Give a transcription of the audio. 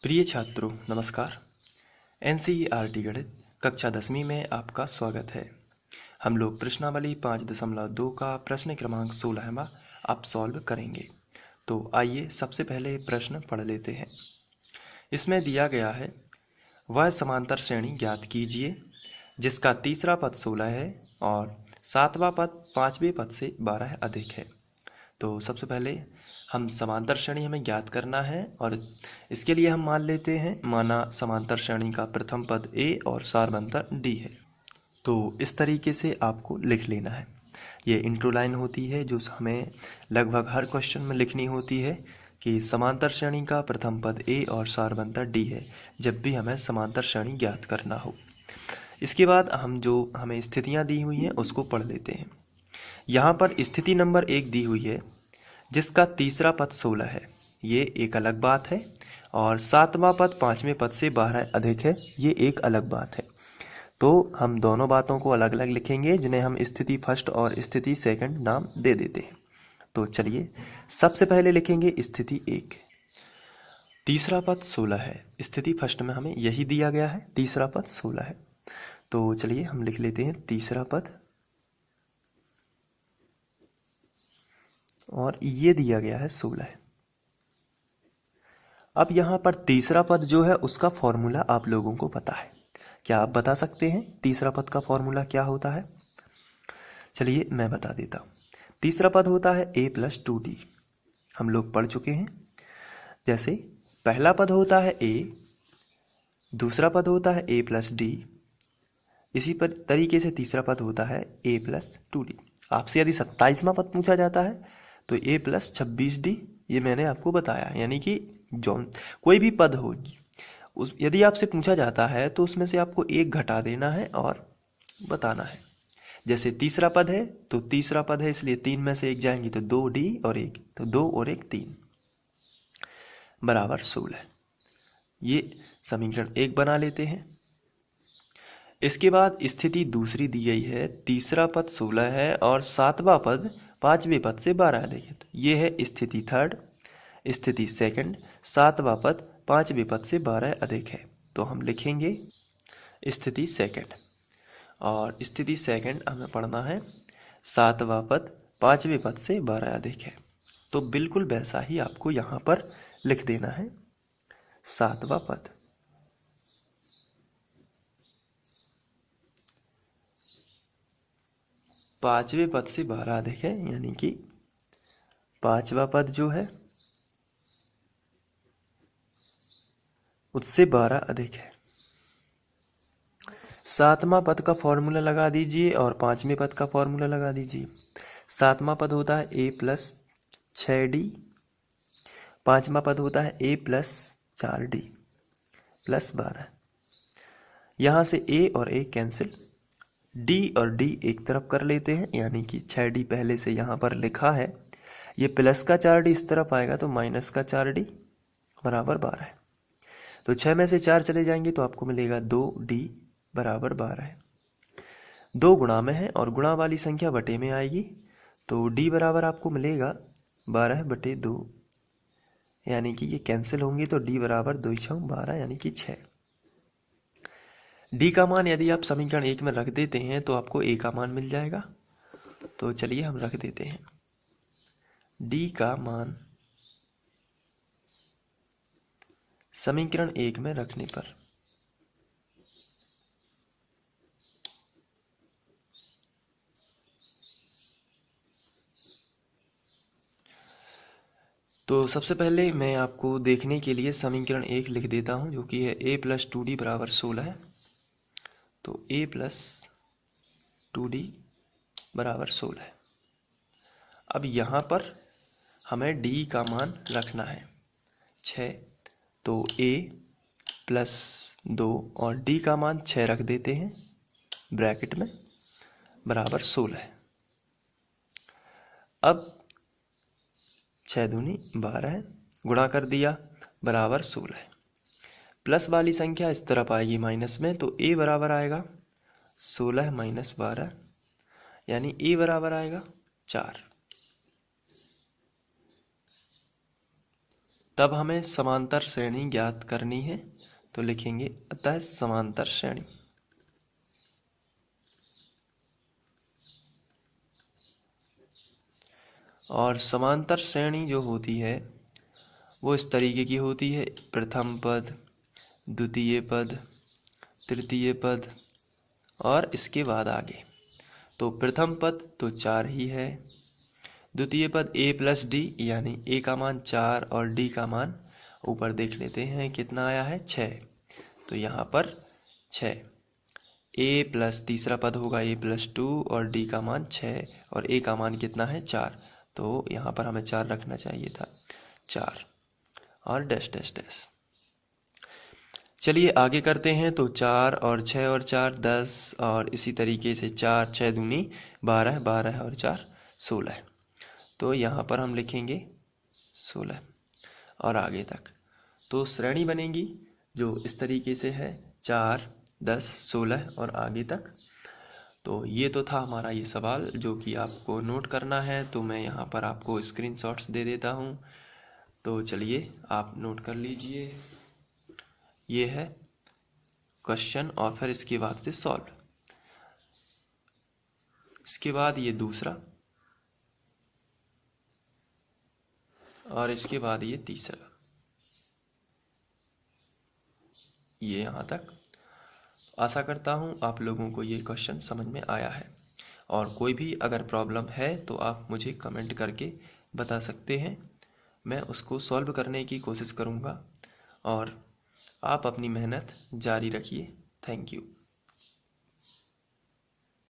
प्रिय छात्रों नमस्कार। एनसीईआरटी गणित कक्षा 10वीं में आपका स्वागत है। हम लोग प्रश्नावली 5.2 का प्रश्न क्रमांक 16वां अब सॉल्व करेंगे। तो आइए सबसे पहले प्रश्न पढ़ लेते हैं। इसमें दिया गया है, वह समांतर श्रेणी ज्ञात कीजिए जिसका तीसरा पद 16 है और सातवां पद पांचवें पद से 12 अधिक है। तो सबसे पहले हम समांतर श्रेणी हमें ज्ञात करना है और इसके लिए हम मान लेते हैं, माना समांतर श्रेणी का प्रथम पद a और सारबंतर d है। तो इस तरीके से आपको लिख लेना है। ये इंट्रो लाइन होती है जो हमें लगभग हर क्वेश्चन में लिखनी होती है कि समांतर श्रेणी का प्रथम पद a और सारबंतर d है, जब भी हमें समांतर श्रेणी ज्ञात करना हो। इसके बाद हम जो हमें स्थितियाँ दी हुई हैं उसको पढ़ लेते हैं। यहाँ पर स्थिति नंबर 1 दी हुई है जिसका तीसरा पद 16 है, ये एक अलग बात है, और सातवां पद पांचवें पद से 12 अधिक है, ये एक अलग बात है। तो हम दोनों बातों को अलग अलग लिखेंगे जिन्हें हम स्थिति फर्स्ट और स्थिति सेकंड नाम दे देते हैं। तो चलिए सबसे पहले लिखेंगे स्थिति 1। तीसरा पद 16 है, स्थिति फर्स्ट में हमें यही दिया गया है, तीसरा पद 16 है। तो चलिए हम लिख लेते हैं तीसरा पद, और ये दिया गया है 16 है। अब यहाँ पर तीसरा पद जो है उसका फॉर्मूला आप लोगों को पता है। क्या आप बता सकते हैं तीसरा पद का फॉर्मूला क्या होता है? चलिए मैं बता देता हूँ। तीसरा पद होता है a + 2d, हम लोग पढ़ चुके हैं। जैसे पहला पद होता है a, दूसरा पद होता है a + d, इसी पर तरीके से तीसरा पद होता है a + 2d। आपसे यदि 27वां पद पूछा जाता है तो a + 26d, ये मैंने आपको बताया। यानी कि जो कोई भी पद हो उस यदि आपसे पूछा जाता है तो उसमें से आपको एक घटा देना है और बताना है। जैसे तीसरा पद है तो तीसरा पद है इसलिए 3 में से एक जाएंगे तो 2d और 1, तो 2 और 1 3 बराबर 16। ये समीकरण 1 बना लेते हैं। इसके बाद स्थिति दूसरी दी गई है, तीसरा पद 16 है और सातवां पद पांचवें पद से 12 अधिक है। तो ये है स्थिति थर्ड। स्थिति सेकंड, सातवां पद पांचवें पद से 12 अधिक है। तो हम लिखेंगे स्थिति सेकंड, और स्थिति सेकंड हमें पढ़ना है सातवां पद पांचवें पद से 12 अधिक है। तो बिल्कुल वैसा ही आपको यहाँ पर लिख देना है, सातवां पद पांचवें पद से 12 अधिक है, यानी कि पांचवा पद जो है उससे 12 अधिक है। सातवां पद का फॉर्मूला लगा दीजिए और पांचवें पद का फॉर्मूला लगा दीजिए। सातवां पद होता है a + 6d, पांचवा पद होता है a + 4d + 12। यहाँ से a और a कैंसिल, d और d एक तरफ कर लेते हैं, यानी कि 6d पहले से यहाँ पर लिखा है, ये प्लस का 4d इस तरफ आएगा तो माइनस का 4d बराबर 12 है। तो 6 में से 4 चले जाएंगे तो आपको मिलेगा 2d बराबर 12 है। 2 गुणा में है और गुणा वाली संख्या बटे में आएगी, तो d बराबर आपको मिलेगा 12/2, यानी कि ये कैंसिल होंगी तो d बराबर 2 × 12 यानी कि 6। d का मान यदि आप समीकरण 1 में रख देते हैं तो आपको a का मान मिल जाएगा। तो चलिए हम रख देते हैं d का मान समीकरण 1 में रखने पर तो सबसे पहले मैं आपको देखने के लिए समीकरण 1 लिख देता हूं, जो कि है a + 2d बराबर 16 है। तो a + 2d बराबर 16 है। अब यहाँ पर हमें d का मान रखना है 6, तो a + 2 और d का मान 6 रख देते हैं ब्रैकेट में, बराबर 16 है। अब 6 दूनी 12 है, गुणा कर दिया बराबर 16 है। प्लस वाली संख्या इस तरफ आएगी माइनस में, तो a बराबर आएगा 16 - 12, यानी a बराबर आएगा 4। तब हमें समांतर श्रेणी ज्ञात करनी है, तो लिखेंगे अतः समांतर श्रेणी। और समांतर श्रेणी जो होती है वो इस तरीके की होती है, प्रथम पद, द्वितीय पद, तृतीय पद और इसके बाद आगे। तो प्रथम पद तो 4 ही है, द्वितीय पद a प्लस डी यानी a का मान 4 और d का मान ऊपर देख लेते हैं कितना आया है 6, तो यहाँ पर 6। a प्लस तीसरा पद होगा a प्लस 2 और d का मान 6 और a का मान कितना है 4, तो यहाँ पर हमें 4 रखना चाहिए था, 4 और डैश डैश डैश। चलिए आगे करते हैं। तो 4 और 6 और 4 10 और इसी तरीके से 4 6 दूनी 12, 12 और 4 16। तो यहाँ पर हम लिखेंगे 16 और आगे तक। तो श्रेणी बनेगी जो इस तरीके से है 4 10 16 और आगे तक। तो ये तो था हमारा ये सवाल जो कि आपको नोट करना है, तो मैं यहाँ पर आपको स्क्रीनशॉट्स दे देता हूँ। तो चलिए आप नोट कर लीजिए। ये है क्वेश्चन और फिर इसके बाद से सॉल्व, इसके बाद ये दूसरा और इसके बाद ये तीसरा, ये यहाँ तक। आशा करता हूँ आप लोगों को ये क्वेश्चन समझ में आया है, और कोई भी अगर प्रॉब्लम है तो आप मुझे कमेंट करके बता सकते हैं, मैं उसको सॉल्व करने की कोशिश करूँगा। और आप अपनी मेहनत जारी रखिए। Thank you.